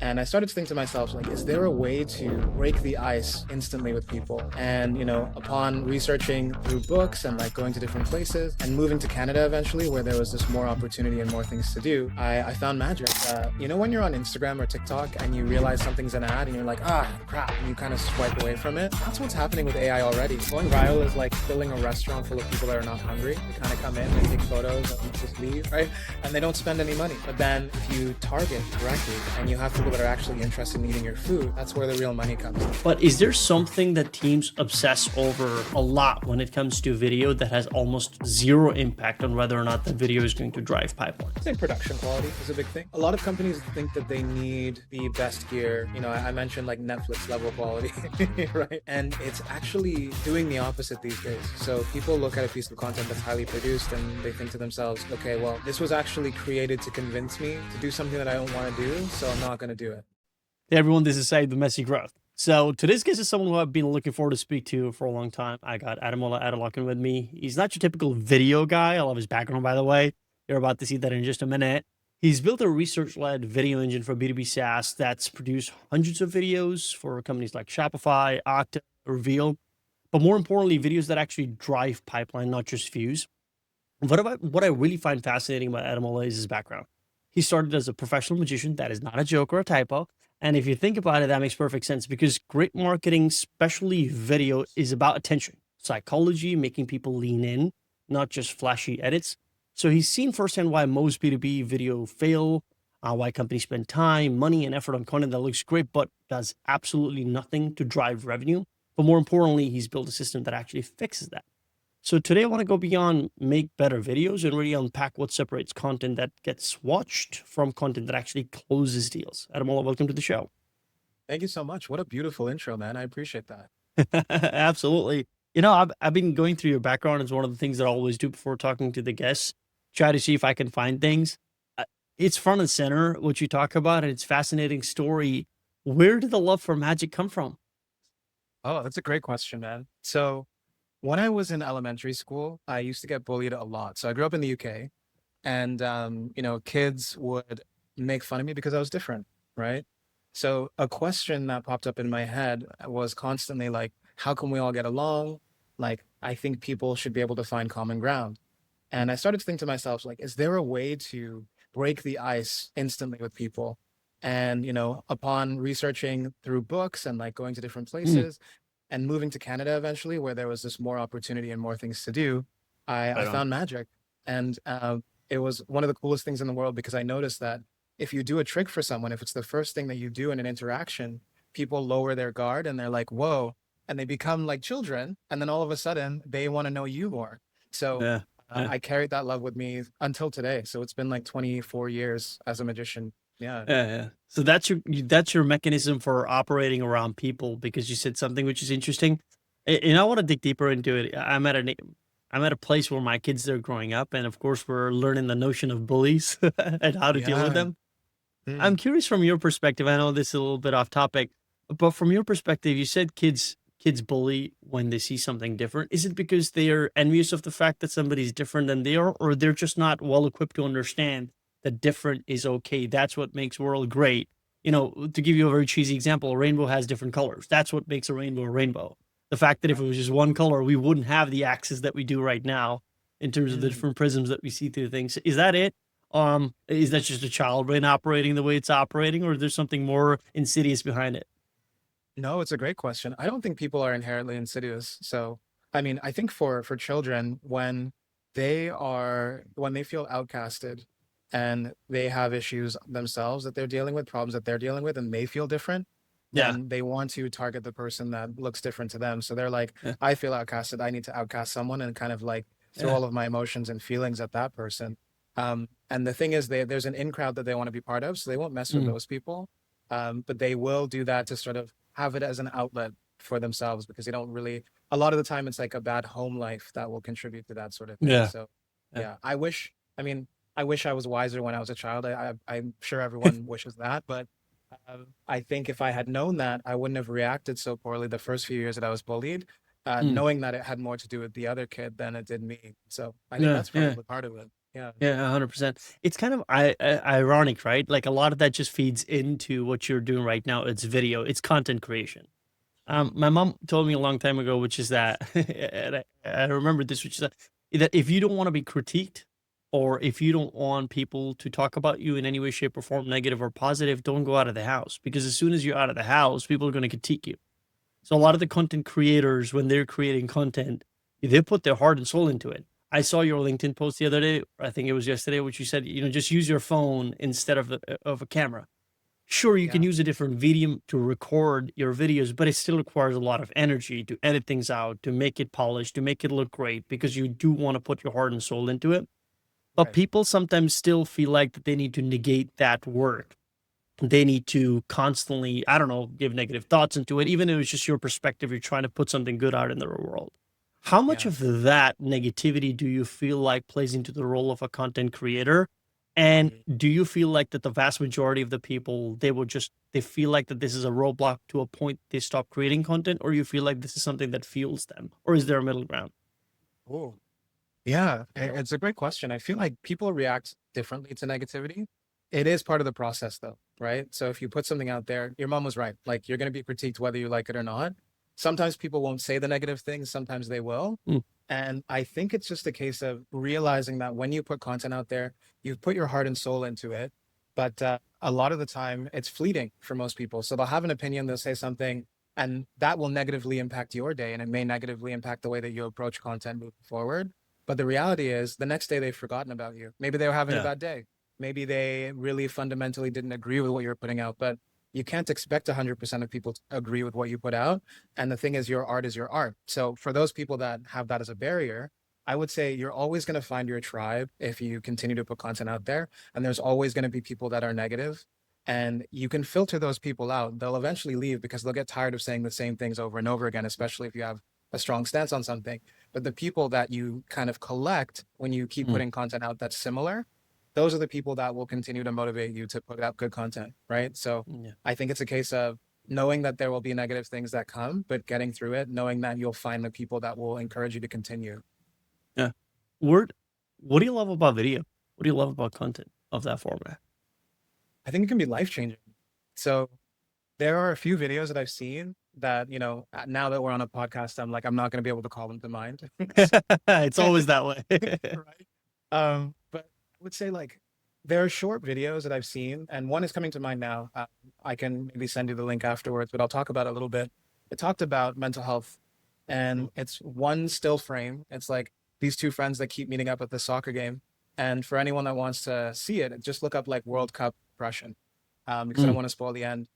And I started to think to myself, like, is there a way to break the ice instantly with people? And, upon researching through books and like going to different places and moving to Canada eventually, where there was just more opportunity and more things to do, I found magic. When you're on Instagram or TikTok and you realize something's an ad and you're like, ah, crap, and you kind of swipe away from it, that's what's happening with AI already. Going viral is like filling a restaurant full of people that are not hungry. They kind of come in, they take photos and just leave, right? And they don't spend any money. But then if you target correctly and you have people that are actually interested in eating your food, that's where the real money comes in. But is there something that teams obsess over a lot when it comes to video that has almost zero impact on whether or not the video is going to drive pipeline? I think production quality is a big thing. A lot of companies think that they need the best gear. I mentioned like Netflix level quality, right? And it's actually doing the opposite these days. So people look at a piece of content that's highly produced and they think to themselves, okay, well, this was actually created to convince me to do something that I don't want to do, so I'm not going to do it. Hey everyone, this is Saeed, the Messy Growth. So today's guest is someone who I've been looking forward to speak to for a long time. I got Ademola Adelakun with me. He's not your typical video guy. I love his background, by the way. You're about to see that in just a minute. He's built a research-led video engine for B2B SaaS that's produced hundreds of videos for companies like Shopify, Okta, Reveal, but more importantly, videos that actually drive pipeline, not just views. What I really find fascinating about Ademola is his background. He started as a professional magician. That is not a joke or a typo. And if you think about it, that makes perfect sense because great marketing, especially video, is about attention, psychology, making people lean in, not just flashy edits. So he's seen firsthand why most B2B video fail, why companies spend time, money, and effort on content that looks great, but does absolutely nothing to drive revenue. But more importantly, he's built a system that actually fixes that. So today I want to go beyond make better videos and really unpack what separates content that gets watched from content that actually closes deals. Ademola, welcome to the show. Thank you so much. What a beautiful intro, man. I appreciate that. Absolutely. I've been going through your background. It's one of the things that I always do before talking to the guests, try to see if I can find things. It's front and center, what you talk about, and it's a fascinating story. Where did the love for magic come from? Oh, that's a great question, man. So when I was in elementary school, I used to get bullied a lot. So I grew up in the UK and, kids would make fun of me because I was different, right? So a question that popped up in my head was constantly like, how can we all get along? Like, I think people should be able to find common ground. And I started to think to myself, like, is there a way to break the ice instantly with people? And, upon researching through books and like going to different places, and moving to Canada eventually, where there was just more opportunity and more things to do, I found magic. And it was one of the coolest things in the world because I noticed that if you do a trick for someone, if it's the first thing that you do in an interaction, people lower their guard and they're like, whoa, and they become like children. And then all of a sudden they want to know you more. So Yeah. I carried that love with me until today. So it's been like 24 years as a magician. Yeah. Yeah. So that's your mechanism for operating around people because you said something which is interesting. And I want to dig deeper into it. I'm at a place where my kids are growing up, and of course we're learning the notion of bullies and how to deal with Yeah. them. I'm curious from your perspective. I know this is a little bit off topic, but from your perspective, you said kids bully when they see something different. Is it because they are envious of the fact that somebody's different than they are, or they're just not well equipped to understand that different is okay? That's what makes world great. To give you a very cheesy example, a rainbow has different colors. That's what makes a rainbow a rainbow. The fact that if it was just one color, we wouldn't have the axes that we do right now in terms of the different prisms that we see through things. Is that it? Is that just a child brain operating the way it's operating, or is there something more insidious behind it? No, it's a great question. I don't think people are inherently insidious. So, I mean, I think for children, when they feel outcasted and they have issues themselves that they're dealing with, problems that they're dealing with, and they feel different, Yeah. then they want to target the person that looks different to them. So they're like, Yeah. I feel outcasted. I need to outcast someone and kind of like throw Yeah. all of my emotions and feelings at that person. And the thing is, there's an in crowd that they want to be part of, so they won't mess with Mm. those people. But they will do that to sort of have it as an outlet for themselves because they don't really, a lot of the time it's like a bad home life that will contribute to that sort of thing. Yeah. So Yeah. yeah, I wish I was wiser when I was a child. I'm sure everyone wishes that, but I think if I had known that, I wouldn't have reacted so poorly the first few years that I was bullied, Mm. knowing that it had more to do with the other kid than it did me. So I think Yeah. that's Yeah. probably part of it. Yeah. Yeah, 100%. It's kind of ironic, right? Like a lot of that just feeds into what you're doing right now. It's video, it's content creation. My mom told me a long time ago, which is that, and I remember this, which is that if you don't want to be critiqued, or if you don't want people to talk about you in any way, shape, or form, negative or positive, don't go out of the house. Because as soon as you're out of the house, people are going to critique you. So a lot of the content creators, when they're creating content, they put their heart and soul into it. I saw your LinkedIn post the other day, I think it was yesterday, which you said, just use your phone instead of a camera. Sure, you can Yeah. use a different medium to record your videos, but it still requires a lot of energy to edit things out, to make it polished, to make it look great, because you do want to put your heart and soul into it. But Right. people sometimes still feel like that they need to negate that work. They need to constantly, I don't know, give negative thoughts into it, even if it's just your perspective. You're trying to put something good out in the world. How much Yeah. of that negativity do you feel like plays into the role of a content creator? And Mm. do you feel like that the vast majority of the people, they feel like that this is a roadblock to a point they stop creating content, or you feel like this is something that fuels them, or is there a middle ground? Ooh. Yeah, it's a great question. I feel like people react differently to negativity. It is part of the process, though, right? So if you put something out there, your mom was right. Like you're going to be critiqued whether you like it or not. Sometimes people won't say the negative things, sometimes they will. Mm, And I think it's just a case of realizing that when you put content out there, you put your heart and soul into it. But a lot of the time, it's fleeting for most people. So they'll have an opinion, they'll say something, and that will negatively impact your day. And it may negatively impact the way that you approach content moving forward. But the reality is, the next day they've forgotten about you. Maybe they were having a yeah. bad day. Maybe they really fundamentally didn't agree with what you were putting out. But you can't expect 100% of people to agree with what you put out. And the thing is, your art is your art. So for those people that have that as a barrier, I would say you're always going to find your tribe if you continue to put content out there. And there's always going to be people that are negative. And you can filter those people out. They'll eventually leave because they'll get tired of saying the same things over and over again, especially if you have a strong stance on something. But the people that you kind of collect when you keep Mm, putting content out that's similar, those are the people that will continue to motivate you to put out good content, right? So yeah. I think it's a case of knowing that there will be negative things that come, but getting through it, knowing that you'll find the people that will encourage you to continue. Yeah. Word. What do you love about video? What do you love about content of that format? I think it can be life changing. So there are a few videos that I've seen that, now that we're on a podcast, I'm like, I'm not going to be able to call them to mind. It's always that way. Right. But I would say like there are short videos that I've seen, and one is coming to mind now. I can maybe send you the link afterwards, but I'll talk about it a little bit. It talked about mental health, and Mm, it's one still frame. It's like these two friends that keep meeting up at the soccer game. And for anyone that wants to see it, just look up like World Cup depression, because I don't mm, want to spoil the end.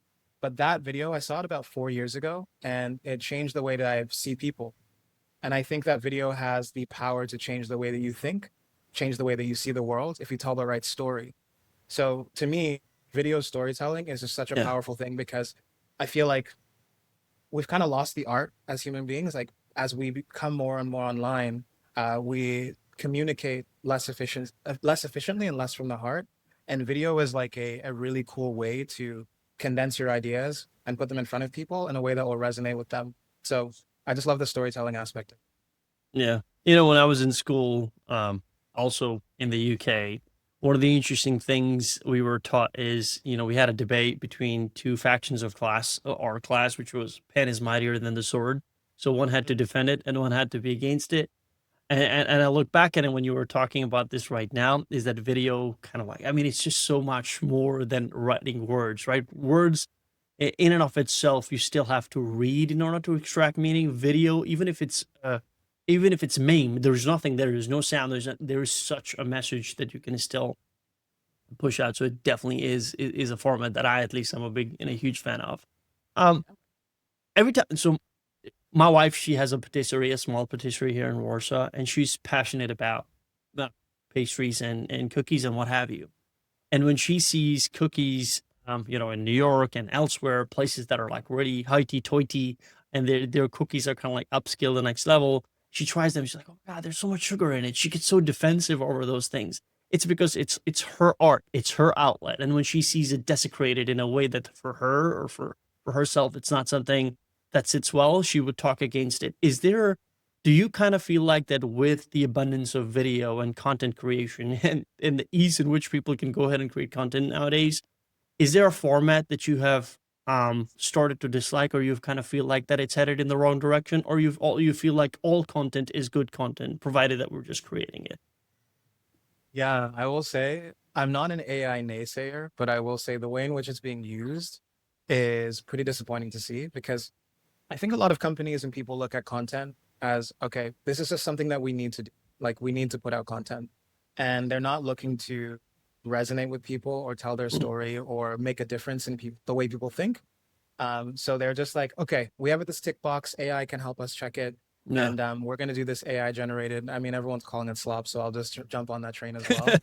But that video, I saw it about 4 years ago, and it changed the way that I see people. And I think that video has the power to change the way that you think, change the way that you see the world if you tell the right story. So to me, video storytelling is just such a yeah. powerful thing because I feel like we've kind of lost the art as human beings. Like as we become more and more online, we communicate less efficiently and less from the heart. And video is like a really cool way to condense your ideas and put them in front of people in a way that will resonate with them. So I just love the storytelling aspect. Yeah. When I was in school, also in the UK, one of the interesting things we were taught is, we had a debate between two factions of our class, which was pen is mightier than the sword. So one had to defend it and one had to be against it. And I look back at it when you were talking about this right now, is that video kind of like, I mean, it's just so much more than writing words, right? Words in and of itself, you still have to read in order to extract meaning. Video, even if it's meme, there's nothing there. There's no sound. There is such a message that you can still push out. So it definitely is a format that I at least am a big and a huge fan of. Um, every time, so my wife, she has a small patisserie here in Warsaw, and she's passionate about uh, pastries and cookies and what have you. And when she sees cookies, in New York and elsewhere, places that are like really hoity-toity, and their cookies are kind of like upscale the next level, she tries them. She's like, "Oh God, there's so much sugar in it." She gets so defensive over those things. It's because it's her art, it's her outlet, and when she sees it desecrated in a way that for her or for herself, it's not something that sits well, she would talk against it. Do you kind of feel like that with the abundance of video and content creation and the ease in which people can go ahead and create content nowadays, is there a format that you have started to dislike, or you kind of feel like that it's headed in the wrong direction, or you feel like all content is good content provided that we're just creating it? Yeah, I will say I'm not an AI naysayer, but I will say the way in which it's being used is pretty disappointing to see because I think a lot of companies and people look at content as, okay, this is just something that we need to do. Like we need to put out content. And they're not looking to resonate with people or tell their Mm, story or make a difference in the way people think. So they're just like, okay, we have this tick box. AI can help us check it. yeah. And we're going to do this AI generated. I mean, everyone's calling it slop, so I'll just jump on that train as well.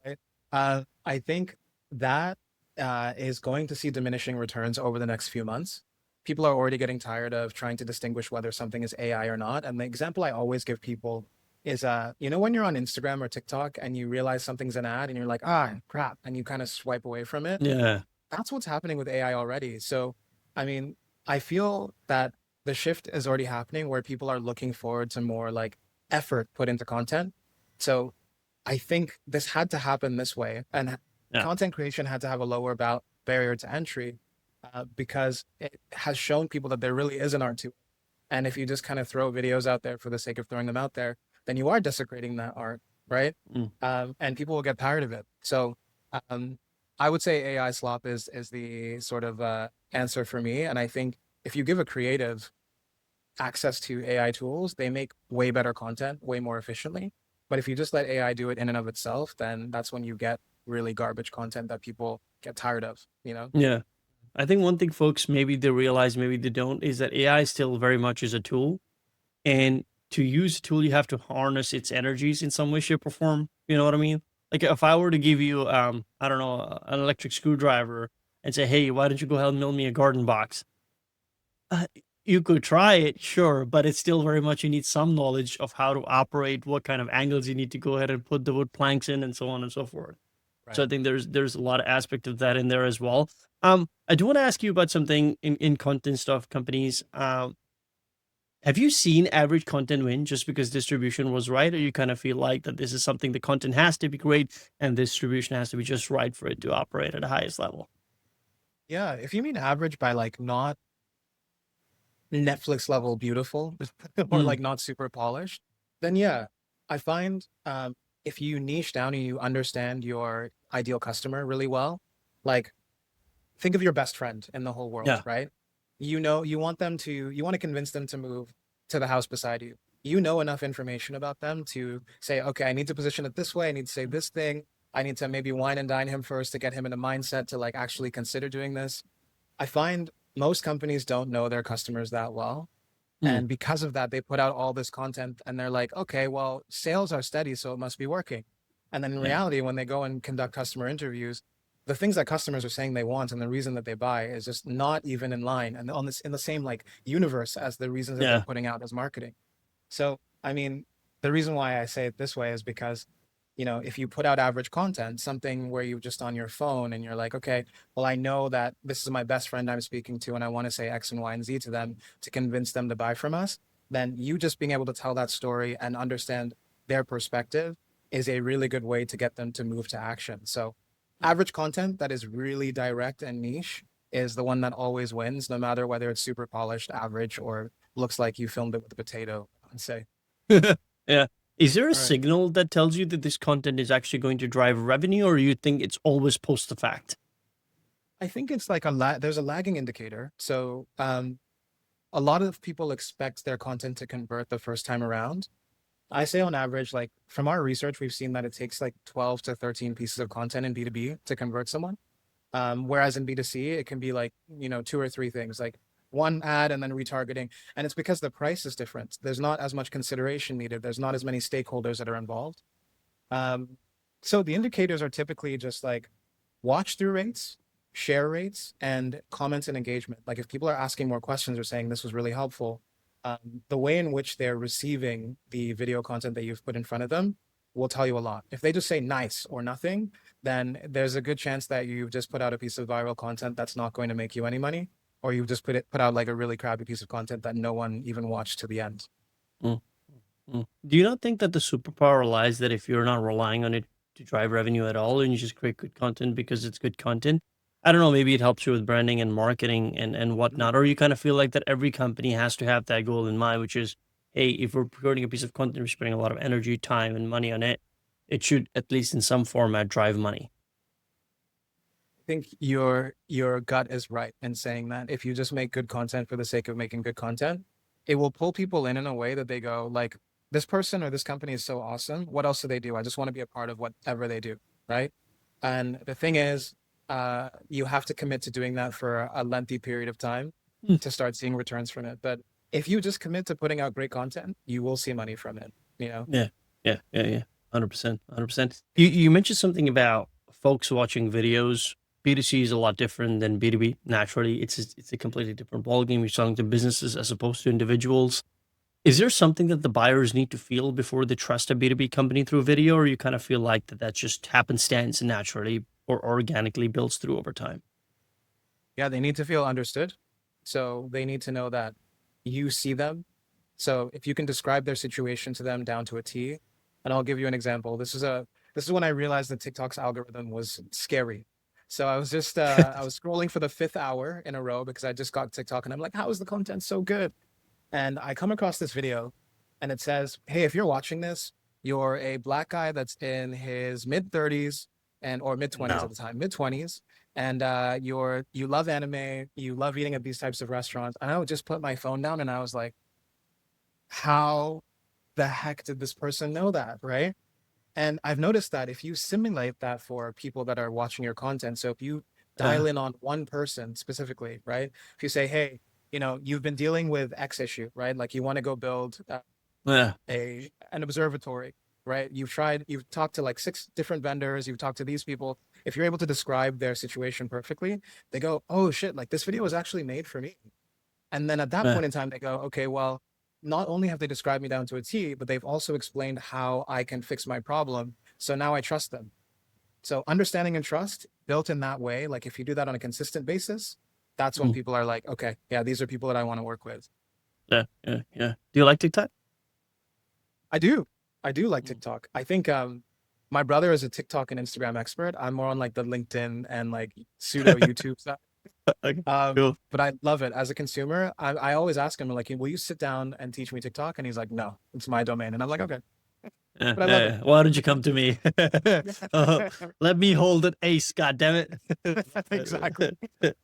Right. I think that is going to see diminishing returns over the next few months. People are already getting tired of trying to distinguish whether something is AI or not. And the example I always give people is, when you're on Instagram or TikTok and you realize something's an ad and you're like, ah, crap, and you kind of swipe away from it. Yeah. That's what's happening with AI already. So, I mean, I feel that the shift is already happening where people are looking forward to more like effort put into content. So I think this had to happen this way, and Yeah. content creation had to have a lower barrier to entry because it has shown people that there really is an art to it. And if you just kind of throw videos out there for the sake of throwing them out there, then you are desecrating that art, right? Mm. And people will get tired of it. So um, I would say AI slop is the sort of answer for me. And I think if you give a creative access to AI tools, they make way better content way more efficiently. But if you just let AI do it in and of itself, then that's when you get really garbage content that people get tired of, you know? Yeah. I think one thing folks maybe they realize, maybe they don't, is that AI still very much is a tool. And to use a tool, you have to harness its energies in some way, shape, or form. You know what I mean? Like if I were to give you, I don't know, an electric screwdriver and say, "Hey, why don't you go ahead and build me a garden box?" Uh, you could try it, sure, but it's still very much you need some knowledge of how to operate, what kind of angles you need to go ahead and put the wood planks in, and so on and so forth. So Right. I think there's a lot of aspect of that in there as well. I do want to ask you about something in content stuff companies. Have you seen average content win just because distribution was right, or you kind of feel like that this is something the content has to be great and distribution has to be just right for it to operate at the highest level? Yeah. If you mean average by like not Netflix level beautiful or Mm, like not super polished, then yeah, I find if you niche down and you understand your ideal customer really well, like think of your best friend in the whole world, yeah, right? You want you want to convince them to move to the house beside you. You know enough information about them to say, okay, I need to position it this way. I need to say this thing. I need to maybe wine and dine him first to get him in a mindset to like actually consider doing this. I find most companies don't know their customers that well. mm, And because of that, they put out all this content and they're like, okay, well, sales are steady, so it must be working. And then in yeah, reality, when they go and conduct customer interviews, the things that customers are saying they want and the reason that they buy is just not even in line and on this in the same like universe as the reasons that they're yeah, putting out as marketing. So, I mean, the reason why I say it this way is because, if you put out average content, something where you're just on your phone and you're like, okay, well, I know that this is my best friend I'm speaking to, and I want to say X and Y and Z to them to convince them to buy from us, then you just being able to tell that story and understand their perspective is a really good way to get them to move to action. So, average content that is really direct and niche is the one that always wins, no matter whether it's super polished, average, or looks like you filmed it with a potato, I'd say. yeah. Is there a All right. signal that tells you that this content is actually going to drive revenue, or you think it's always post the fact? I think it's like there's a lagging indicator. So a lot of people expect their content to convert the first time around. I say on average, like from our research, we've seen that it takes like 12 to 13 pieces of content in B2B to convert someone. Whereas in B2C, it can be like, two or three things, like one ad and then retargeting. And it's because the price is different. There's not as much consideration needed. There's not as many stakeholders that are involved. Um, so the indicators are typically just like watch through rates, share rates, and comments and engagement. Like if people are asking more questions or saying this was really helpful, the way in which they're receiving the video content that you've put in front of them will tell you a lot. If they just say nice or nothing, then there's a good chance that you've just put out a piece of viral content that's not going to make you any money, or you've just put out like a really crappy piece of content that no one even watched to the end. Mm, Do you not think that the superpower lies that if you're not relying on it to drive revenue at all and you just create good content because it's good content? I don't know, maybe it helps you with branding and marketing and Mhm. whatnot. Or you kind of feel like that every company has to have that goal in mind, which is, hey, if we're creating a piece of content, we're spending a lot of energy, time, and money on it. It should, at least in some format, drive money. I think your gut is right in saying that if you just make good content for the sake of making good content, it will pull people in a way that they go like, this person or this company is so awesome. What else do they do? I just want to be a part of whatever they do, right? And the thing is, you have to commit to doing that for a lengthy period of time Mm. to start seeing returns from it. But if you just commit to putting out great content, you will see money from it, you know? Yeah, yeah. 100%, 100%. You mentioned something about folks watching videos. B2C is a lot different than B2B. Naturally, it's a completely different ballgame. You're selling to businesses as opposed to individuals. Is there something that the buyers need to feel before they trust a B2B company through video, or you kind of feel like that just happenstance naturally or organically builds through over time? Yeah, they need to feel understood. So they need to know that you see them. So if you can describe their situation to them down to a T, and I'll give you an example. This is when I realized that TikTok's algorithm was scary. So I was just I was scrolling for the fifth hour in a row because I just got TikTok and I'm like, how is the content so good? And I come across this video and it says, hey, if you're watching this, you're a black guy that's in his mid 30s and or mid 20s at No. the time, mid 20s, and you love anime, you love eating at these types of restaurants. And I would just put my phone down and I was like, how the heck did this person know that, right? And I've noticed that if you simulate that for people that are watching your content, so if you dial Yeah. in on one person specifically, right? If you say, hey, you've been dealing with X issue, right? Like you want to go build Yeah. a an observatory, right? You've talked to like six different vendors, you've talked to these people. If you're able to describe their situation perfectly, they go, oh shit, like this video was actually made for me. And then at that Yeah. point in time, they go, okay, well, not only have they described me down to a T, but they've also explained how I can fix my problem. So now I trust them. So understanding and trust built in that way, like if you do that on a consistent basis, that's when Mm. people are like, okay, yeah, these are people that I want to work with. Yeah. Do you like TikTok? I do. I do like Mm. TikTok. I think my brother is a TikTok and Instagram expert. I'm more on like the LinkedIn and like pseudo YouTube side. Okay, cool. But I love it as a consumer. I always ask him like, will you sit down and teach me TikTok? And he's like, no, it's my domain. And I'm like, okay, Yeah, but I love it. yeah. Why don't you come to me? uh, let me hold an ace. God damn Exactly. it!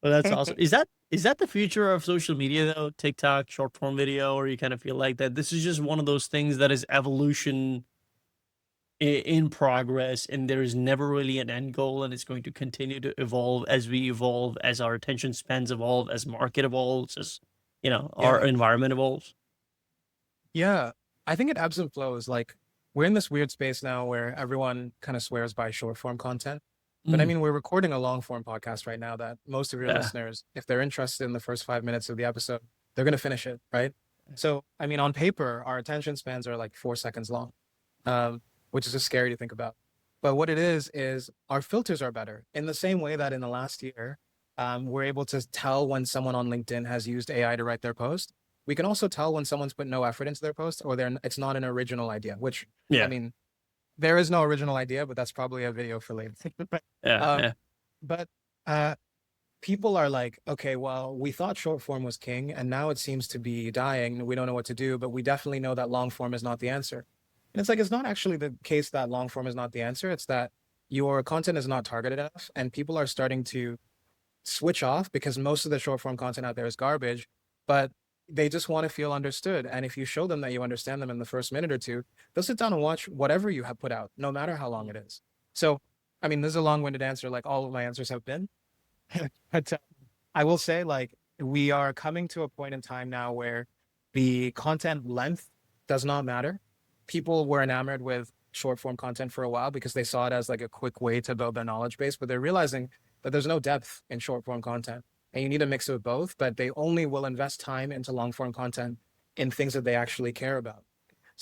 Well, that's awesome. Is that the future of social media though? TikTok, short form video, or you kind of feel like that this is just one of those things that is evolution in progress, and there is never really an end goal, and it's going to continue to evolve as we evolve, as our attention spans evolve, as market evolves, as our Yeah. environment evolves. Yeah. I think it ebbs and flows. Like we're in this weird space now where everyone kind of swears by short form content. But I Mm, mean, we're recording a long form podcast right now that most of your yeah, listeners, if they're interested in the first 5 minutes of the episode, they're going to finish it. Right. So, I mean, on paper, our attention spans are like 4 seconds long, um, which is just scary to think about. But what it is our filters are better in the same way that in the last year, we're able to tell when someone on LinkedIn has used AI to write their post. We can also tell when someone's put no effort into their post or it's not an original idea, which I yeah, mean, there is no original idea, but that's probably a video for later. yeah, um, yeah, but uh, people are like, okay, well, we thought short form was king, and now it seems to be dying. We don't know what to do, but we definitely know that long form is not the answer. And it's like, it's not actually the case that long form is not the answer. It's that your content is not targeted enough, and people are starting to switch off because most of the short form content out there is garbage, but they just want to feel understood. And if you show them that you understand them in the first minute or two, they'll sit down and watch whatever you have put out, no matter how long it is. So, I mean, this is a long winded answer, like all of my answers have been. But I will say, like, we are coming to a point in time now where the content length does not matter. People were enamored with short form content for a while because they saw it as like a quick way to build their knowledge base, but they're realizing that there's no depth in short form content and you need a mix of both, but they only will invest time into long form content in things that they actually care about.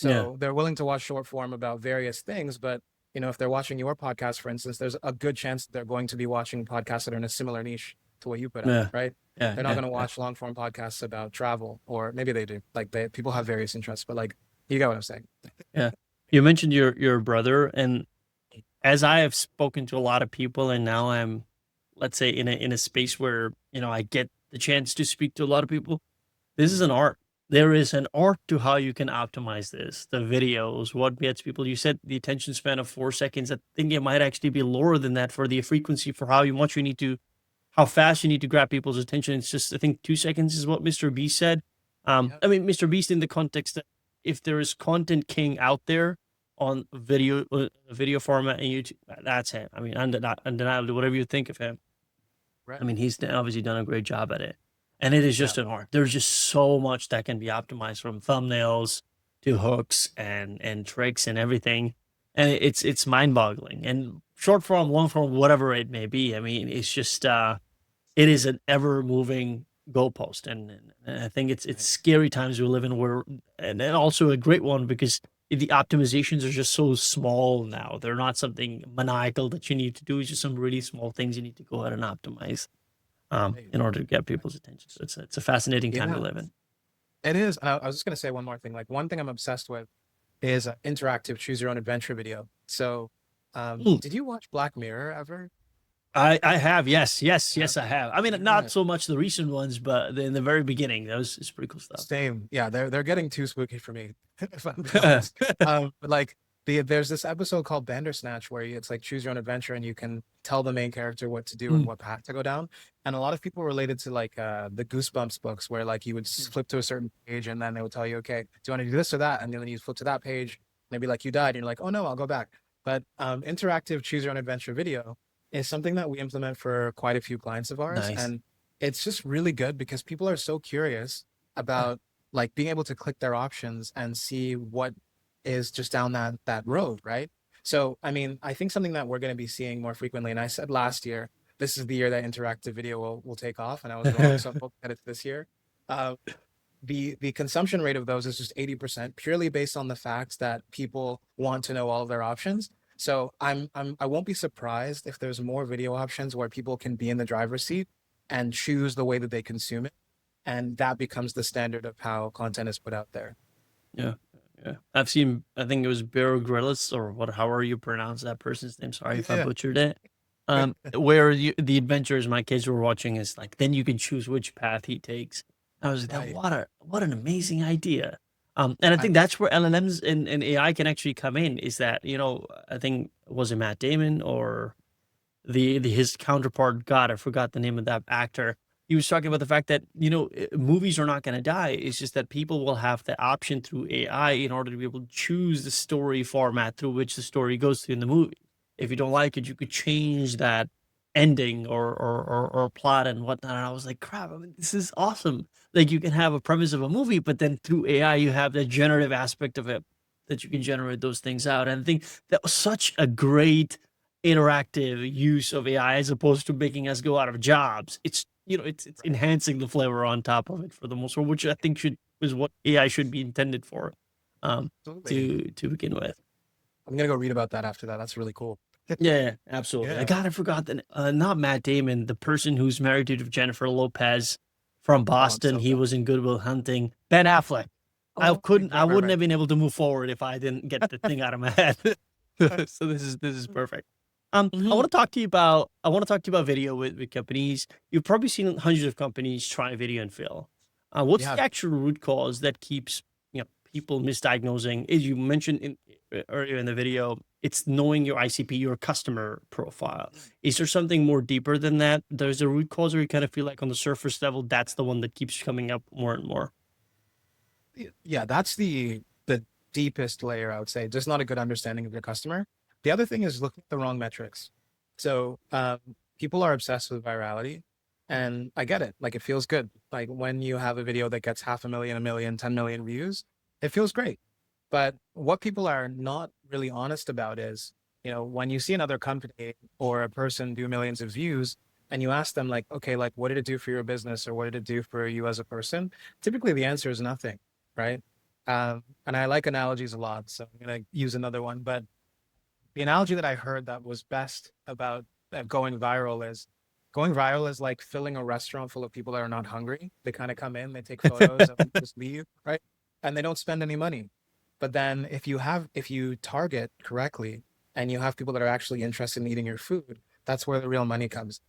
yeah. So they're willing to watch short form about various things, but if they're watching your podcast, for instance, there's a good chance that they're going to be watching podcasts that are in a similar niche to what you put out, Yeah, right? yeah, They're not yeah, going to yeah. watch long form podcasts about travel, or maybe they do. Like people have various interests, but like you get what I'm saying. Yeah. You mentioned your brother, and as I have spoken to a lot of people, and now I'm, let's say, in a space where I get the chance to speak to a lot of people. This is an art. There is an art to how you can optimize this. The videos, what gets people. You said the attention span of 4 seconds. I think it might actually be lower than that for the frequency for much you need to, how fast you need to grab people's attention. It's just I think 2 seconds is what Mr. Beast said. Yeah, I mean Mr. Beast in the context that if there is content king out there on video format and YouTube, that's him. I mean, undeniably, whatever you think of him, right. I mean, he's obviously done a great job at it. And it is Yeah, just an art. There's just so much that can be optimized from thumbnails to hooks and tricks and everything. And it's mind-boggling. And short form, long form, whatever it may be. I mean, it's just it is an ever-moving goalpost. And I think it's right. scary times we live in where and also a great one because the optimizations are just so small now. They're not something maniacal that you need to do. It's just some really small things you need to go ahead and optimize Right. in order to get people's attention. So it's a fascinating time to Yeah, live in. it is. And I was just going to say one more thing. Like one thing I'm obsessed with is interactive choose your own adventure video. So, Mm. did you watch Black Mirror ever? I have, yes, yes, Yeah. yes, I have. I mean, Yeah. not so much the recent ones, but in the very beginning, that was it's pretty cool stuff. Same. Yeah, they're getting too spooky for me, if I'm being honest. But like there's this episode called Bandersnatch where it's like choose your own adventure and you can tell the main character what to do and Mm. what path to go down. And a lot of people related to like the Goosebumps books where like you would flip to a certain page and then they would tell you, okay, do you want to do this or that? And then you flip to that page, maybe like you died, and you're like, oh no, I'll go back. But interactive choose your own adventure video is something that we implement for quite a few clients of ours. Nice. And it's just really good because people are so curious about like being able to click their options and see what is just down that road, right? So I mean, I think something that we're going to be seeing more frequently, and I said last year this is the year that interactive video will take off, and I was wrong, so I'm hoping that it's this year. uh, the consumption rate of those is just 80% purely based on the facts that people want to know all of their options. So I won't be surprised if there's more video options where people can be in the driver's seat and choose the way that they consume it, and that becomes the standard of how content is put out there. Yeah, yeah. I've seen. I think it was Bear Grylls or what? However you pronounce that person's name. Sorry if I Yeah. butchered it. Where the adventures my kids were watching is like, then you can choose which path he takes. I was like, that Right. what an amazing idea. And I I think that's where LLMs and AI can actually come in. Is that I think was it Matt Damon or the his counterpart? God, I forgot the name of that actor. He was talking about the fact that movies are not going to die. It's just that people will have the option through AI in order to be able to choose the story format through which the story goes through in the movie. If you don't like it, you could change that ending or plot and whatnot. And I was like, crap, I mean, this is awesome. Like you can have a premise of a movie, but then through AI, you have the generative aspect of it that you can generate those things out. And I think that was such a great interactive use of AI as opposed to making us go out of jobs. It's enhancing the flavor on top of it for the most part, which I think should is what AI should be intended for, um, absolutely. to begin with. I'm gonna go read about that after that. That's really cool. Yeah, yeah, absolutely. I Yeah. God, I forgot that. Not Matt Damon, the person who's married to Jennifer Lopez from Oh, I'm Boston. so He bad. was in Good Will Hunting. Ben Affleck. Oh, I right, right, wouldn't right. have been able to move forward if I didn't get the thing out of my head. So this is perfect. Mhm. I want to talk to you about video with companies. You've probably seen hundreds of companies try video and fail. What's Yeah. the actual root cause that keeps people misdiagnosing? As you mentioned earlier in the video, it's knowing your ICP, your customer profile. Is there something more deeper than that? There's a root cause, or you kind of feel like on the surface level, that's the one that keeps coming up more and more. Yeah, that's the deepest layer, I would say. Just not a good understanding of your customer. The other thing is looking at the wrong metrics. So people are obsessed with virality, and I get it. Like it feels good. Like when you have a video that gets 500,000, a million, 10 million views, it feels great. But what people are not really honest about is, when you see another company or a person do millions of views and you ask them like, okay, like what did it do for your business or what did it do for you as a person? Typically the answer is nothing, right? And I like analogies a lot, so I'm gonna use another one. But the analogy that I heard that was best about going viral is going viral is like filling a restaurant full of people that are not hungry. They kind of come in, they take photos, and just leave, right? And they don't spend any money. But then if you target correctly and you have people that are actually interested in eating your food, that's where the real money comes.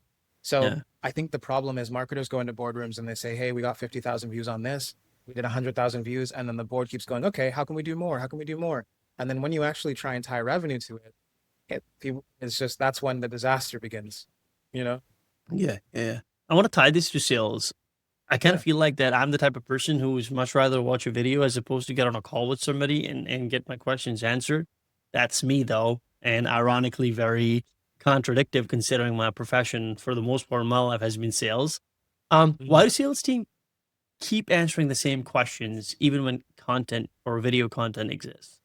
So Yeah. I think the problem is marketers go into boardrooms and they say, hey, we got 50,000 views on this. We did 100,000 views. And then the board keeps going, okay, how can we do more? How can we do more? And then when you actually try and tie revenue to it, it's just, that's when the disaster begins, you know? Yeah. Yeah. I want to tie this to sales. I kind of Yeah. feel like that I'm the type of person who is much rather watch a video as opposed to get on a call with somebody and get my questions answered. That's me though. And ironically, very contradictive considering my profession for the most part of my life has been sales. Why Mhm. do sales team keep answering the same questions even when content or video content exists?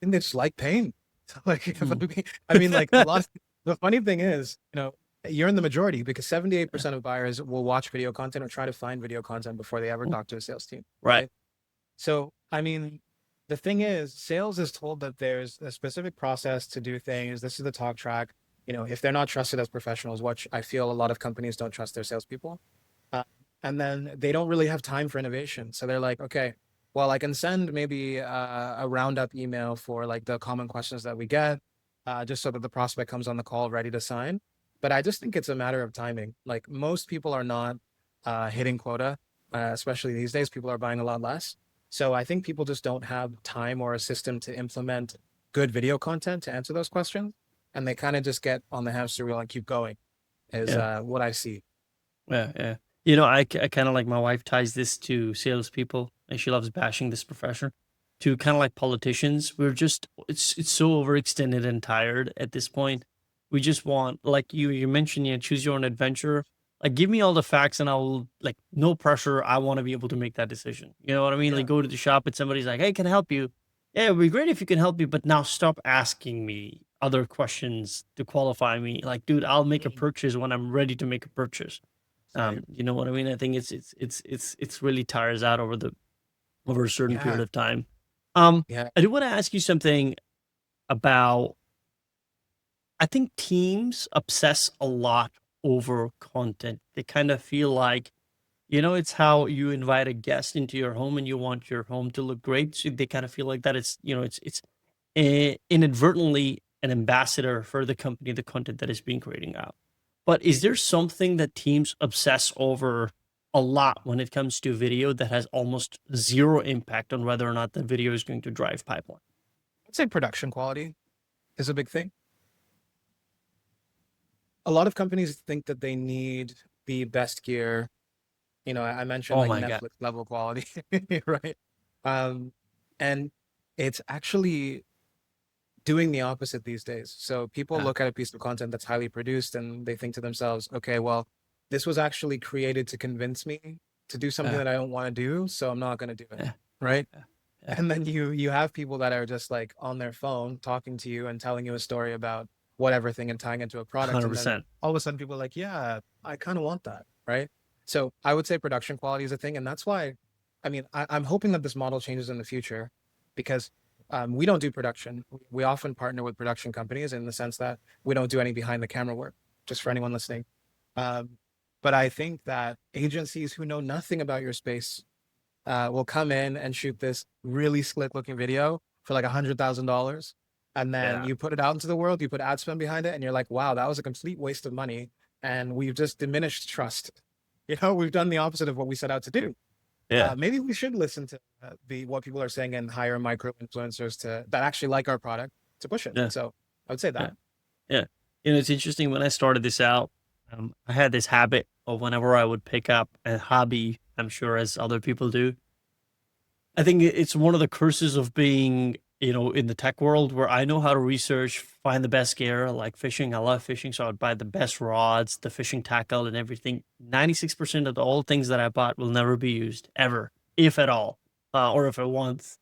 And they just like pain. Like, Hmm. I mean, like a lot of, the funny thing is, you're in the majority because 78% of buyers will watch video content or try to find video content before they ever talk to a sales team, Right. right? So, I mean, the thing is, sales is told that there's a specific process to do things. This is the talk track. If they're not trusted as professionals, which I feel a lot of companies don't trust their salespeople, uh, and then they don't really have time for innovation. So they're like, okay, well, I can send maybe a roundup email for like the common questions that we get, just so that the prospect comes on the call ready to sign. But I just think it's a matter of timing. Like most people are not hitting quota, especially these days. People are buying a lot less. So I think people just don't have time or a system to implement good video content to answer those questions. And they kind of just get on the hamster wheel and keep going, is Yeah. what I see. Yeah, yeah. I kind of like my wife ties this to salespeople, and she loves bashing this profession. To kind of like politicians, we're just it's so overextended and tired at this point. We just want like you mentioned, choose your own adventure. Like, give me all the facts, and I'll like no pressure. I want to be able to make that decision. You know what I mean? Like, Yeah. go to the shop and somebody's like, "Hey, can I help you?" Yeah, it'd be great if you can help me, but now stop asking me other questions to qualify me. Like, dude, I'll make a Mhm. purchase when I'm ready to make a purchase. Same. You know what I mean? I think it's really tires out over a certain period Yeah. of time. Yeah. I do want to ask you something about. I think teams obsess a lot over content. They kind of feel like, it's how you invite a guest into your home and you want your home to look great. So they kind of feel like that it's inadvertently an ambassador for the company, the content that is being creating out. But is there something that teams obsess over a lot when it comes to video that has almost zero impact on whether or not the video is going to drive pipeline? I'd say production quality is a big thing. A lot of companies think that they need the best gear. I mentioned Oh like my god. Netflix level quality, right? Um, and it's actually doing the opposite these days. So people Yeah. look at a piece of content that's highly produced and they think to themselves, okay, well, this was actually created to convince me to do something Yeah. that I don't want to do, so I'm not going to do it, Yeah. right? Yeah. Yeah. And then you have people that are just like on their phone talking to you and telling you a story about whatever thing and tying it to a product. And then 100%. all of a sudden people are like, yeah, I kind of want that. Right. So I would say production quality is a thing. And that's why, I mean, I'm hoping that this model changes in the future because we don't do production. We often partner with production companies in the sense that we don't do any behind the camera work, just for anyone listening. Um, but I think that agencies who know nothing about your space will come in and shoot this really slick looking video for like $100,000. And then Yeah. you put it out into the world, you put ad spend behind it, and you're like, wow, that was a complete waste of money. And we've just diminished trust. We've done the opposite of what we set out to do. Yeah. Maybe we should listen to the what people are saying and hire micro influencers to that actually like our product to push it. Yeah. So I would say Yeah. that. Yeah. It's interesting when I started this out, I had this habit of whenever I would pick up a hobby, I'm sure as other people do, I think it's one of the curses of being, in the tech world where I know how to research, find the best gear, like fishing. I love fishing, so I'd buy the best rods, the fishing tackle, and everything. 96% of the all things that I bought will never be used ever, if at all, or if it once.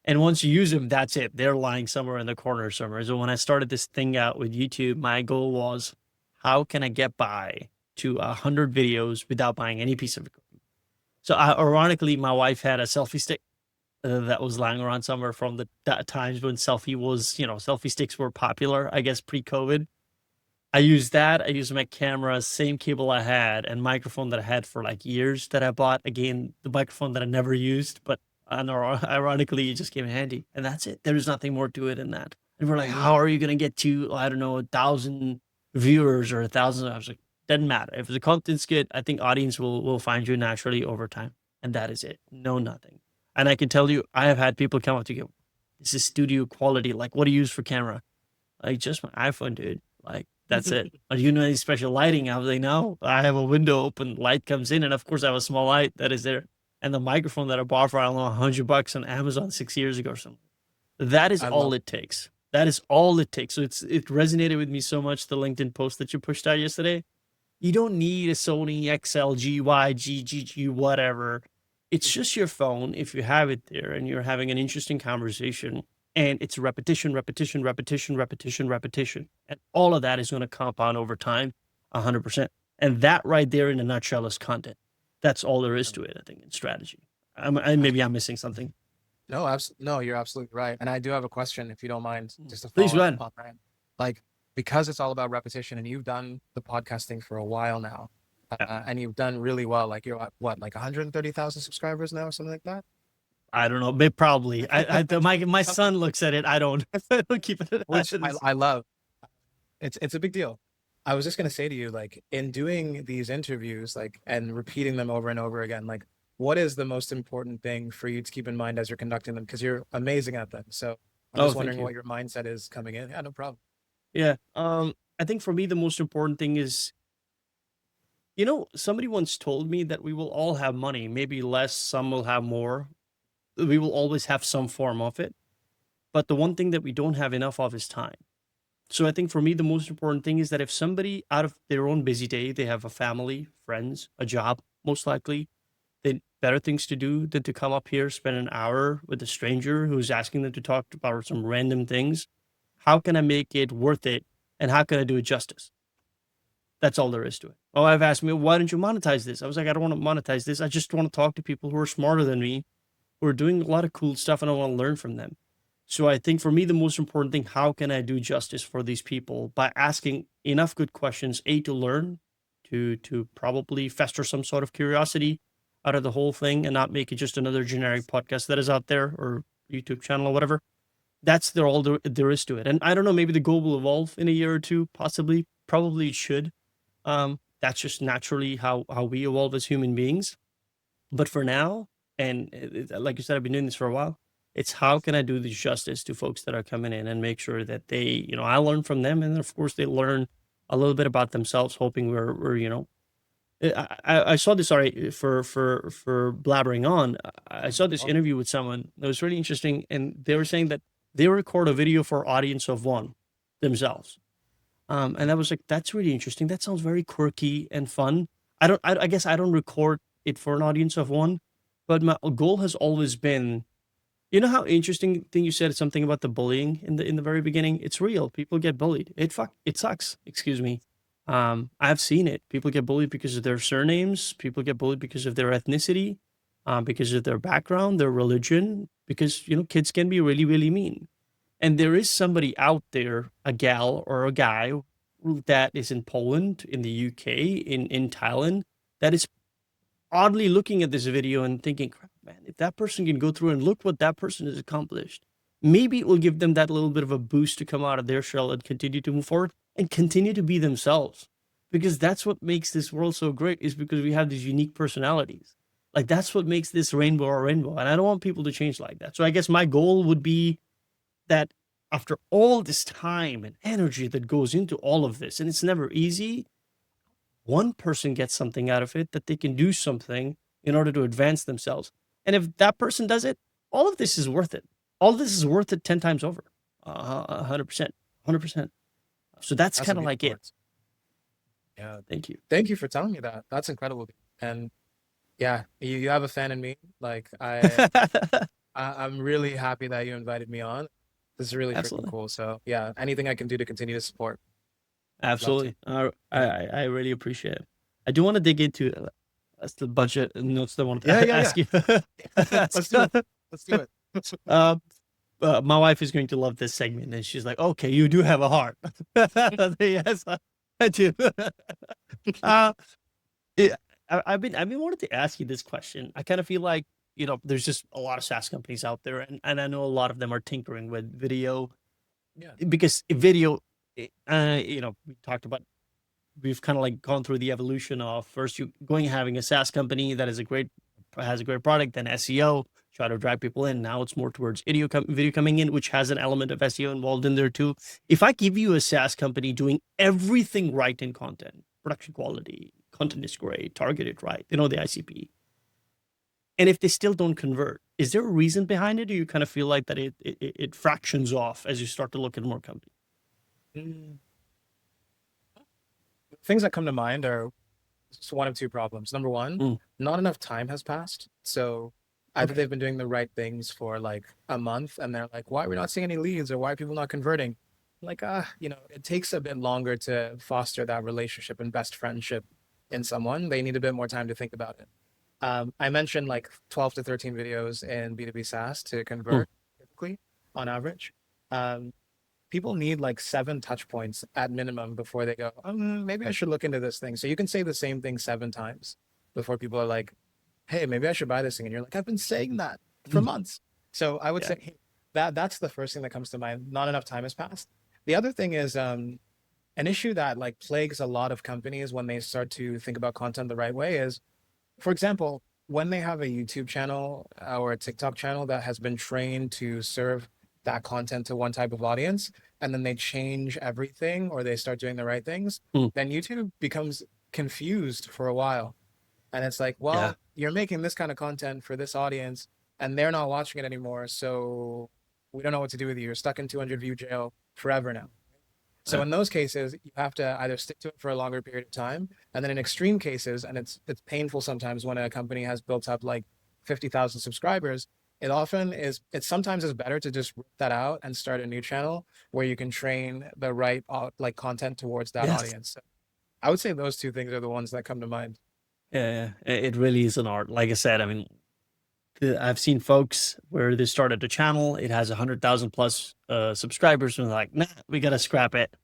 And once you use them, that's it. They're lying somewhere in the corner somewhere. So when I started this thing out with YouTube, my goal was, how can I get by to 100 videos without buying any piece of equipment? So ironically, my wife had a selfie stick that was lying around somewhere from the times when selfie sticks were popular, I guess pre-COVID. I use that. I use my camera, same cable I had, and microphone that I had for like years that I bought. Again, the microphone that I never used, but ironically, it just came in handy. And that's it. There's nothing more to it than that. And we're like, Mhm. how are you going to get to, I don't know, 1,000 viewers or 1,000? I was like, doesn't matter. If the content's good, I think audience will find you naturally over time. And that is it. No, nothing. And I can tell you, I have had people come up to you, this is studio quality. Like, what do you use for camera? Like, just my iPhone, dude. Like, that's it. Do you know any special lighting? I was like, no, I have a window open, light comes in, and of course I have a small light that is there. And the microphone that I bought for, I don't know, $100 on Amazon 6 years ago or something. That is I all love. it takes. That is all it takes. So it resonated with me so much, the LinkedIn post that you pushed out yesterday. You don't need a Sony XLG, YG, whatever. It's just your phone. If you have it there and you're having an interesting conversation, and it's repetition, repetition, repetition, repetition, repetition, and all of that is going to compound over time, 100%. And that right there, in a nutshell, is content. That's all there is to it, I think, in strategy. Maybe I'm missing something. No, no, you're absolutely right. And I do have a question, if you don't mind, just to Please follow go up ahead. on that. Like, because it's all about repetition, and you've done the podcasting for a while now, Yeah. and you've done really well. Like, you're at, what, like 130,000 subscribers now, or something like that? I don't know. Maybe probably. My Something, son looks at it. I don't. I don't keep it at that. which I love. It's a big deal. I was just gonna say to you, like, in doing these interviews, like, and repeating them over and over again, like, what is the most important thing for you to keep in mind as you're conducting them? Because you're amazing at them. So I'm Oh, just thank wondering you. what your mindset is coming in. Yeah, no problem. Yeah. I think for me the most important thing is, somebody once told me that we will all have money, maybe less, some will have more. We will always have some form of it. But the one thing that we don't have enough of is time. So I think for me, the most important thing is that if somebody out of their own busy day, they have a family, friends, a job, most likely, then better things to do than to come up here, spend an hour with a stranger who's asking them to talk about some random things. How can I make it worth it? And how can I do it justice? That's all there is to it. Oh, I've asked me, why don't you monetize this? I was like, I don't want to monetize this. I just want to talk to people who are smarter than me, who are doing a lot of cool stuff, and I want to learn from them. So I think for me, the most important thing, how can I do justice for these people by asking enough good questions, A, to learn, to probably fester some sort of curiosity out of the whole thing and not make it just another generic podcast that is out there or YouTube channel or whatever. That's all there is to it. And I don't know, maybe the goal will evolve in a year or two, possibly, probably it should. That's just naturally how we evolve as human beings. But for now, and like you said, I've been doing this for a while. It's how can I do this justice to folks that are coming in and make sure that they, I learn from them, and of course they learn a little bit about themselves, hoping we're. I saw this. Sorry for blabbering on. I saw this Oh, interview with someone that was really interesting, and they were saying that they record a video for an audience of one themselves. And I was like, that's really interesting. That sounds very quirky and fun. I guess I don't record it for an audience of one, but my goal has always been, how interesting thing you said something about the bullying in the very beginning. It's real. People get bullied. It sucks. Excuse me. I've seen it. People get bullied because of their surnames. People get bullied because of their ethnicity, because of their background, their religion. Because kids can be really, really mean. And there is somebody out there, a gal or a guy that is in Poland, in the UK, in Thailand, that is oddly looking at this video and thinking, crap, man, if that person can go through and look what that person has accomplished, maybe it will give them that little bit of a boost to come out of their shell and continue to move forward and continue to be themselves. Because that's what makes this world so great, is because we have these unique personalities. Like, that's what makes this rainbow a rainbow. And I don't want people to change like that. So I guess my goal would be that after all this time and energy that goes into all of this, and it's never easy, one person gets something out of it, that they can do something in order to advance themselves. And if that person does it, all of this is worth it. All of this is worth it 10 times over. 100%. 100%. So that's that's a kind of beautiful like it. words. Yeah. Thank you. Thank you for telling me that. That's incredible. And yeah, you have a fan in me. Like, I'm really happy that you invited me on. This is really freaking Absolutely. cool. So yeah, anything I can do to continue to support, love to. Absolutely. Yeah. I really appreciate it. I do want to dig into that's the budget notes that I wanted Yeah, to yeah, ask you. yeah. Let's do it. Let's do it. uh, my wife is going to love this segment, and she's like, "Okay, you do have a heart." Yes. I do. uh, yeah, I've been wanting to ask you this question. I kind of feel like, there's just a lot of SaaS companies out there, and I know a lot of them are tinkering with video Yeah. because video, we talked about, we've kind of like gone through the evolution of first you going having a SaaS company that has a great product, then SEO, try to drag people in. Now it's more towards video coming in, which has an element of SEO involved in there too. If I give you a SaaS company doing everything right in content, production quality, content is great, targeted right, the ICP, and if they still don't convert, is there a reason behind it, or you kind of feel like that it fractions off as you start to look at more companies? Mm, Things that come to mind are just one of two problems. Number one, Mm, not enough time has passed. So either okay. they've been doing the right things for like a month and they're like, why are we not seeing any leads, or why are people not converting? Like, it takes a bit longer to foster that relationship and best friendship in someone. They need a bit more time to think about it. I mentioned like 12 to 13 videos in B2B SaaS to Mm, convert typically on average. Um, People need like 7 touch points at minimum before they go, maybe I should look into this thing. So you can say the same thing 7 times before people are like, hey, maybe I should buy this thing. And you're like, I've been saying that for mm, months. So I would yeah. say that's the first thing that comes to mind. Not enough time has passed. The other thing is an issue that like plagues a lot of companies when they start to think about content the right way is, for example, when they have a YouTube channel or a TikTok channel that has been trained to serve that content to one type of audience, and then they change everything or they start doing the right things, Mm, then YouTube becomes confused for a while. And it's like, yeah. well, you're making this kind of content for this audience and they're not watching it anymore. So we don't know what to do with you. You're stuck in 200 view jail forever now. So Yeah. in those cases, you have to either stick to it for a longer period of time, and then in extreme cases, and it's painful sometimes when a company has built up like 50,000 subscribers. It sometimes is better to just rip that out and start a new channel where you can train the right like content towards that Yes. audience. So I would say those two things are the ones that come to mind. Yeah, it really is an art. Like I said, I mean, I've seen folks where they started a channel, it has 100,000 plus subscribers, and they're like, nah, we gotta scrap it.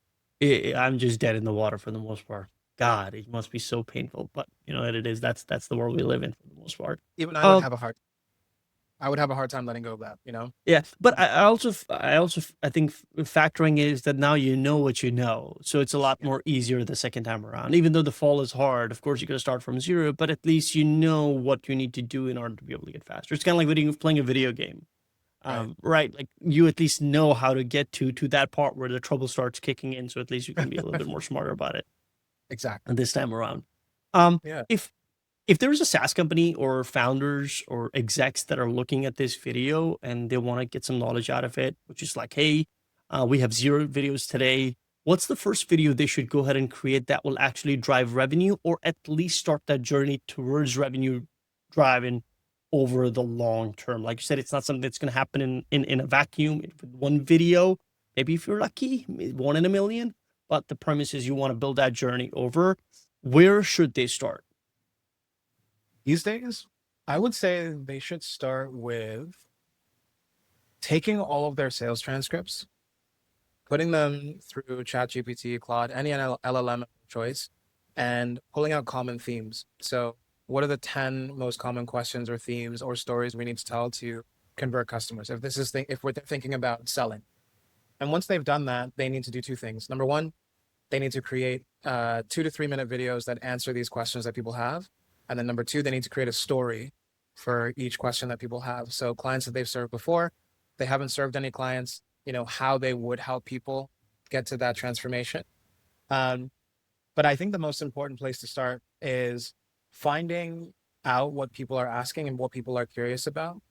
I'm just dead in the water for the most part. God, it must be so painful, but it is. That's the world we live in for the most part. Even Uh, I would have a hard time letting go of that, you know? Yeah, but I think factoring is that now you know what you know, so it's a lot Yeah. more easier the second time around. Even though the fall is hard, of course you got to start from zero, but at least you know what you need to do in order to be able to get faster. It's kind of like playing a video game, Right. right? Like you at least know how to get to that part where the trouble starts kicking in, so at least you can be a little bit more smarter about it Exactly. this time around. Um, Yeah. if there is a SaaS company or founders or execs that are looking at this video and they want to get some knowledge out of it, which is like, hey, we have 0 videos today. What's the first video they should go ahead and create that will actually drive revenue, or at least start that journey towards revenue driving over the long term? Like you said, it's not something that's going to happen in a vacuum. With one video, maybe if you're lucky, one in a million. But the premise is you want to build that journey over. Where should they start? These days, I would say they should start with taking all of their sales transcripts, putting them through ChatGPT, Claude, any LLM of choice, and pulling out common themes. So, what are the 10 most common questions or themes or stories we need to tell to convert customers? If we're thinking about selling, and once they've done that, they need to do two things. Number one, they need to create 2 to 3 minute videos that answer these questions that people have, and then number two, they need to create a story for each question that people have. So clients that they've served before, they haven't served any clients, how they would help people get to that transformation. Um, but I think the most important place to start is finding out what people are asking and what people are curious about,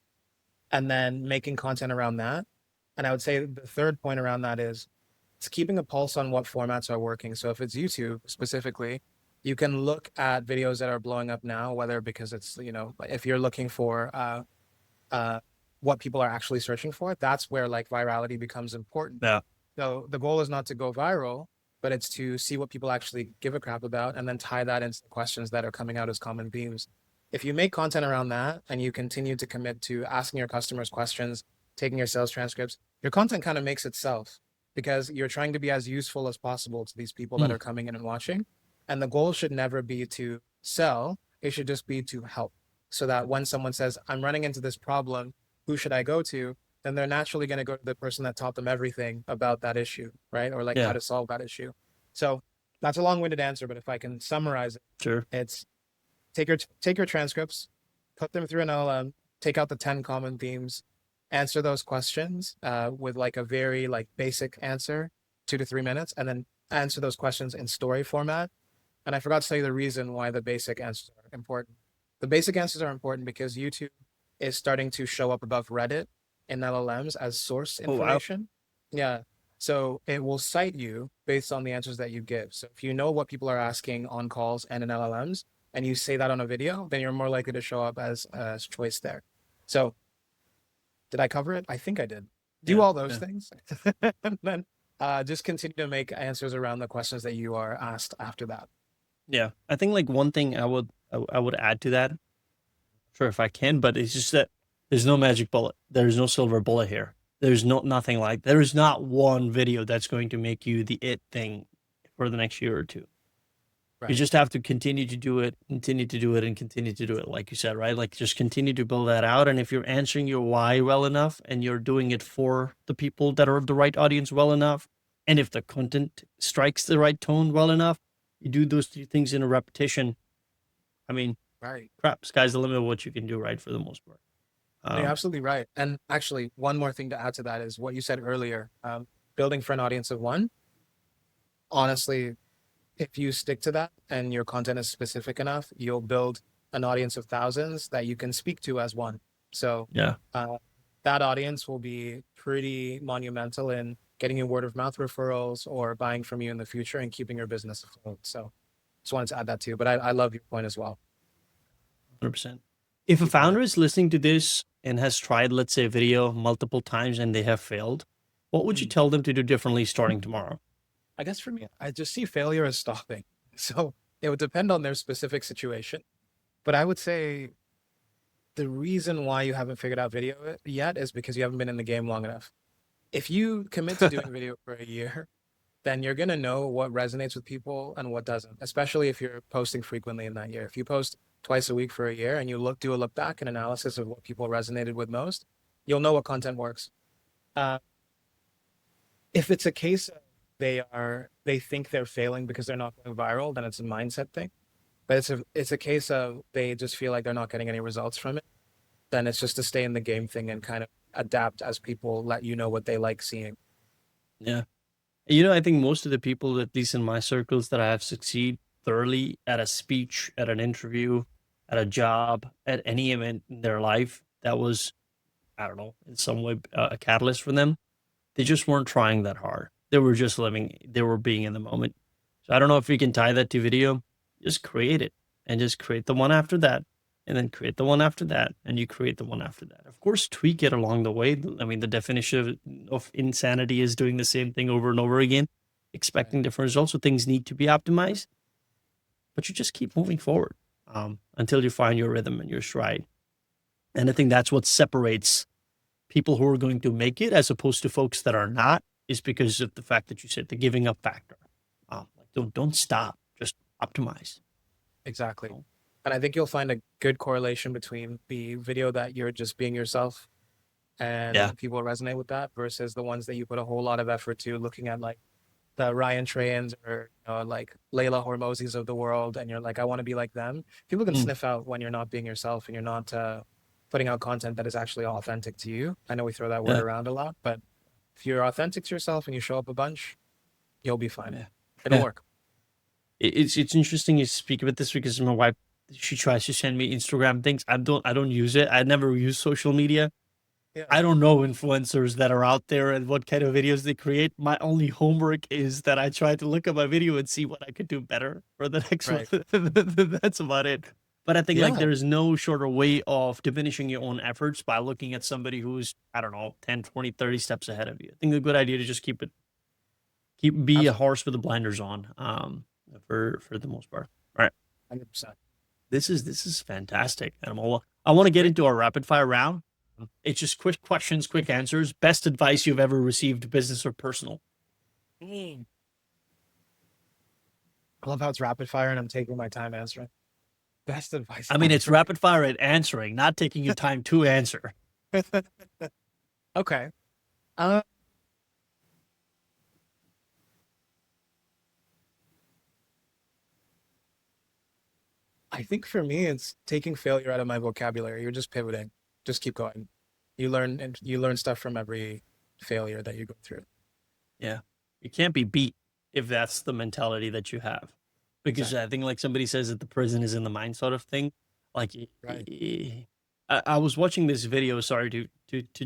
and then making content around that. And I would say the third point around that is it's keeping a pulse on what formats are working. So if it's YouTube specifically, you can look at videos that are blowing up now, whether because it's, if you're looking for uh, what people are actually searching for, that's where like virality becomes important. Yeah. So the goal is not to go viral, but it's to see what people actually give a crap about and then tie that into the questions that are coming out as common themes. If you make content around that and you continue to commit to asking your customers questions, taking your sales transcripts, your content kind of makes itself. because you're trying to be as useful as possible to these people that Mm, are coming in and watching. And the goal should never be to sell, it should just be to help. So that when someone says, I'm running into this problem, who should I go to? Then they're naturally going to go to the person that taught them everything about that issue, right? Or like how yeah, to solve that issue. So that's a long-winded answer, but if I can summarize it, sure. it's take your transcripts, put them through an LLM, take out the 10 common themes, answer those questions with like a very like basic answer, 2 to 3 minutes, and then answer those questions in story format. And I forgot to tell you the reason why the basic answers are important. The basic answers are important because YouTube is starting to show up above Reddit in LLMs as source Oh, wow. information. Yeah. So it will cite you based on the answers that you give. So if you know what people are asking on calls and in LLMs, and you say that on a video, then you're more likely to show up as choice there. So did I cover it? I think I did. Do Yeah, all those yeah. things, and then just continue to make answers around the questions that you are asked after that. Yeah. I think like one thing I would add to that, sure if I can, but it's just that there's no magic bullet. There's no silver bullet here. There's nothing like there is not one video that's going to make you the it thing for the next year or two. You Right. just have to continue to do it, continue to do it, and continue to do it, like you said, right? Like just continue to build that out. And if you're answering your why well enough and you're doing it for the people that are the right audience well enough, and if the content strikes the right tone well enough, you do those three things in a repetition. I mean, Right. crap, sky's the limit of what you can do, right? For the most part. No, you're Um, absolutely right. And actually, one more thing to add to that is what you said earlier. Building for an audience of one. Honestly, if you stick to that and your content is specific enough, you'll build an audience of thousands that you can speak to as one. So yeah. uh, that audience will be pretty monumental in getting you word of mouth referrals or buying from you in the future and keeping your business afloat. So just wanted to add that too. But I love your point as well. 100%. If a Keep on it. founder is listening to this and has tried, let's say, a video multiple times and they have failed, what would you Hmm. tell them to do differently starting tomorrow? I guess for me, I just see failure as stopping. So it would depend on their specific situation. But I would say the reason why you haven't figured out video yet is because you haven't been in the game long enough. If you commit to doing video for a year, then you're going to know what resonates with people and what doesn't, especially if you're posting frequently in that year. If you post twice a week for a year and you do a look back and analysis of what people resonated with most, you'll know what content works. Uh, if it's a case of they think they're failing because they're not going viral, then it's a mindset thing. But it's a case of they just feel like they're not getting any results from it. Then it's just to stay in the game thing and kind of adapt as people let you know what they like seeing. Yeah. You know, I think most of the people, at least in my circles, that I have succeed thoroughly at a speech, at an interview, at a job, at any event in their life that was, I don't know, in some way a catalyst for them, they just weren't trying that hard. They were just living, they were being in the moment. So I don't know if you can tie that to video. Just create it and just create the one after that. And then create the one after that. And you create the one after that. Of course, tweak it along the way. I mean, the definition of insanity is doing the same thing over and over again, Right. expecting different results. So things need to be optimized, but you just keep moving forward until you find your rhythm and your stride. And I think that's what separates people who are going to make it as opposed to folks that are not, is because of the fact that you said the giving up factor. Like don't stop, just optimize. Exactly. And I think you'll find a good correlation between the video that you're just being yourself Yeah. and people resonate with that versus the ones that you put a whole lot of effort to looking at like the Ryan Trayans or like Layla Hormozis of the world. And you're like, I want to be like them. People can Mm, sniff out when you're not being yourself and you're not putting out content that is actually authentic to you. I know we throw that word yeah. around a lot, but if you're authentic to yourself and you show up a bunch, you'll be fine. Yeah. It'll Yeah. work. It's interesting you speak about this because my wife, she tries to send me Instagram things. I don't use it. I never use social media. Yeah. I don't know influencers that are out there and what kind of videos they create. My only homework is that I try to look at my video and see what I could do better for the next one. Right. That's about it. But I think like Yeah. there is no shorter way of diminishing your own efforts by looking at somebody who's, I don't know, 10, 20, 30 steps ahead of you. I think the good idea to just be a Absolutely. horse with the blinders on, for the most part. All right. 100%. This is fantastic, Ademola. I want to get Great. into our rapid fire round. It's just quick questions, quick answers. Best advice you've ever received, business or personal. I love how it's rapid fire and I'm taking my time answering. Best advice I mean, it's rapid fire at answering, not taking your time to answer. ever. Okay. Uh, I think for me, it's taking failure out of my vocabulary. You're just pivoting. Just keep going. You learn stuff from every failure that you go through. Yeah. You can't be beat if that's the mentality that you have. Because Exactly. I think like somebody says that the prison is in the mind sort of thing. Like Right. I was watching this video, sorry to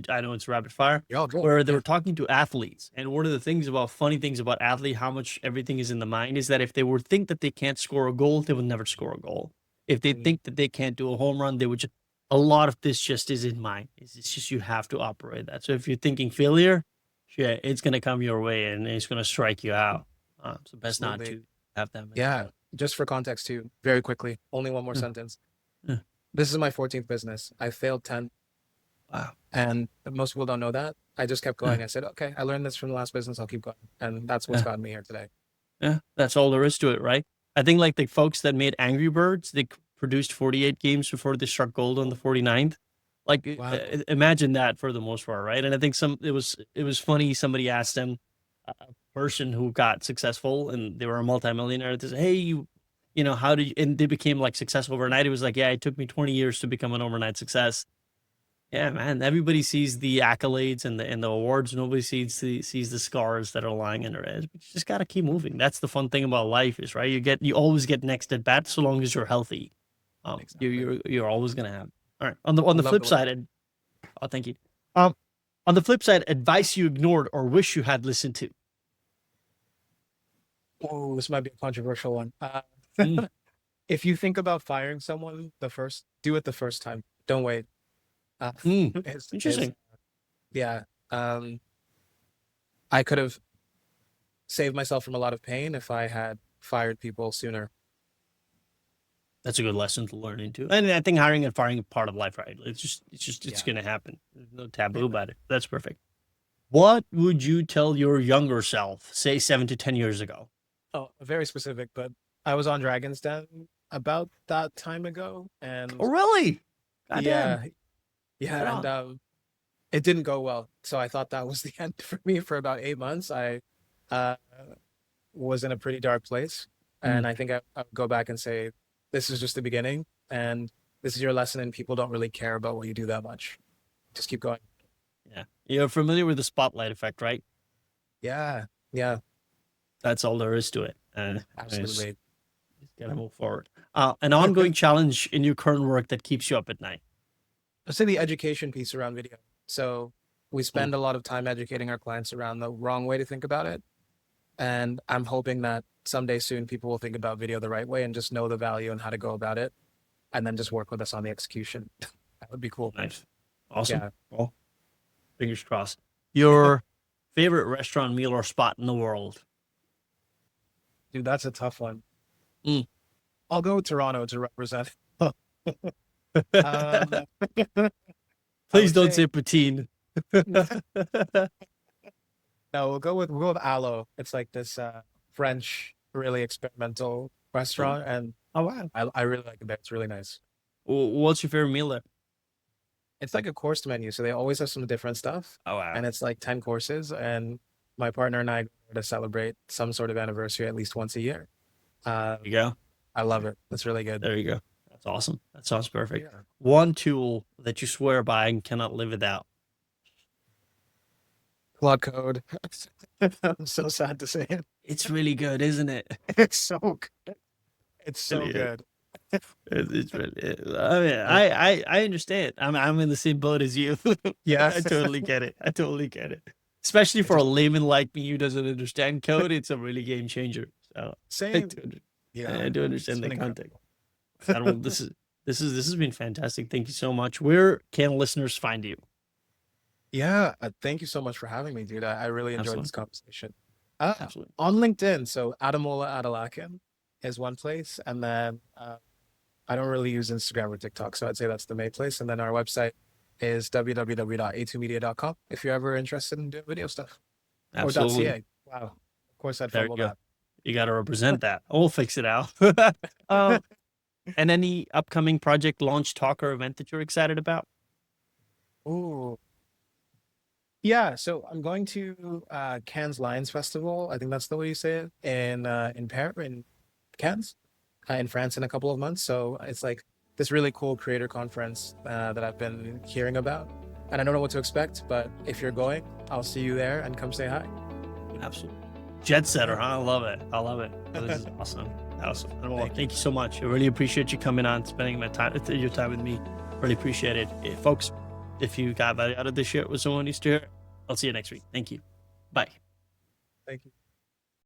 I know it's rapid fire, You're all good. where they Yeah. were talking to athletes. And one of the things about funny things about athlete, how much everything is in the mind, is that if they would think that they can't score a goal, they would never score a goal. If they Mm, think that they can't do a home run, they would just a lot of this just is in mind. It's just you have to operate that. So if you're thinking failure, yeah, it's gonna come your way and it's gonna strike you out. So best not absolutely. to have that Yeah. mentality. Just for context too, very quickly, only one more Yeah, sentence. yeah. This is my 14th business. I failed 10, Wow. and most people don't know that. I just kept Yeah, going. I said, okay, I learned this from the last business. I'll keep going. And that's what's yeah, gotten me here today. yeah. That's all there is to it, right? I think like the folks that made Angry Birds, they produced 48 games before they struck gold on the 49th. Like Wow. imagine that for the most part, right? And I think it was funny. Somebody asked them, a person who got successful and they were a multimillionaire. They said, "Hey, you know, how did you?" And they became like successful overnight. It was like, "Yeah, it took me 20 years to become an overnight success." Yeah, man. Everybody sees the accolades and the awards. Nobody sees the scars that are lying under it. But you just gotta keep moving. That's the fun thing about life, is right. You always get next at bat so long as you're healthy. You Exactly. you're always gonna have. All right. On I the love flip the way. side, oh, thank you. Um, on the flip side, advice you ignored or wish you had listened to. Oh, this might be a controversial one. Mm, If you think about firing someone, do it the first time. Don't wait. Uh, mm. is Interesting. yeah. Um, I could have saved myself from a lot of pain if I had fired people sooner. That's a good lesson to learn into. And I think hiring and firing is part of life, right? It's Yeah. gonna happen. There's no taboo about it. That's perfect. What would you tell your younger self, say 7 to 10 years ago? Oh, very specific, but I was on Dragon's Den about that time ago, Oh, and really? Goddamn. yeah, Right yeah, and on. it didn't go well. So I thought that was the end for me for about 8 months. I uh, was in a pretty dark place, Mm, and I think I would go back and say, this is just the beginning, and this is your lesson, and people don't really care about what you do that much. Just keep going. yeah. You're familiar with the spotlight effect, right? Yeah, yeah, That's all there is to it. And absolutely. just gotta move forward. An ongoing challenge in your current work that keeps you up at night. Let's say the education piece around video. So we Mm, spend a lot of time educating our clients around the wrong way to think about it. And I'm hoping that someday soon people will think about video the right way and just know the value and how to go about it and then just work with us on the execution. That would be cool. nice. Awesome. Yeah. Well, fingers crossed. Your favorite restaurant meal or spot in the world? Dude, that's a tough one. Mm. I'll go with Toronto to represent. um, I Please would don't say say poutine. no, we'll go with Alo. It's like this French, really experimental Oh, restaurant, and oh, wow. I really like it there. It's really nice. What's your favorite meal there? It's like a course menu, so they always have some different stuff, Oh, wow. and it's like 10 courses. And my partner and I go to celebrate some sort of anniversary at least once a year. Uh, There you go. I love it. It's really good. There you go. That's awesome. That sounds perfect. Yeah. One tool that you swear by and cannot live without. Cloud code. I'm so sad to say it. It's really good, isn't it? It's so good. It's so Really is. good. It's really. I mean, Uh, I understand. I'm in the same boat as you. yeah. I totally get it. I totally get it. Especially I for a just layman like me who doesn't understand code, it's a really game changer. So I same. do, Yeah. I do It's understand the been context. incredible. Adam, this has been fantastic. Thank you so much. Where can listeners find you? Yeah. Thank you so much for having me, dude. I really enjoyed Absolutely, this conversation. Uh, absolutely. on LinkedIn, so Ademola Adelakun is one place, and then I don't really use Instagram or TikTok, so I'd say that's the main place. And then our website is www.a2media.com if you're ever interested in doing video stuff or Absolutely. .ca. Wow. Of course, I'd There fumble you go. that. You got to represent that. We'll fix it out. um, and any upcoming project launch talk or event that you're excited about? Ooh. Yeah, so I'm going to Cannes Lions Festival. I think that's the way you say it in Paris, in Cannes, in France in a couple of months. So it's like this really cool creator conference that I've been hearing about, and I don't know what to expect. But if you're going, I'll see you there and come say hi. Absolutely. Jet setter, huh? I love it. I love it. Oh, this is awesome. Awesome. Well, thank you so much. I really appreciate you coming on, spending your time with me. Really appreciate it. Folks, if you got value out of this shit with someone needs to hear, I'll see you next week. Thank you. Bye. Thank you.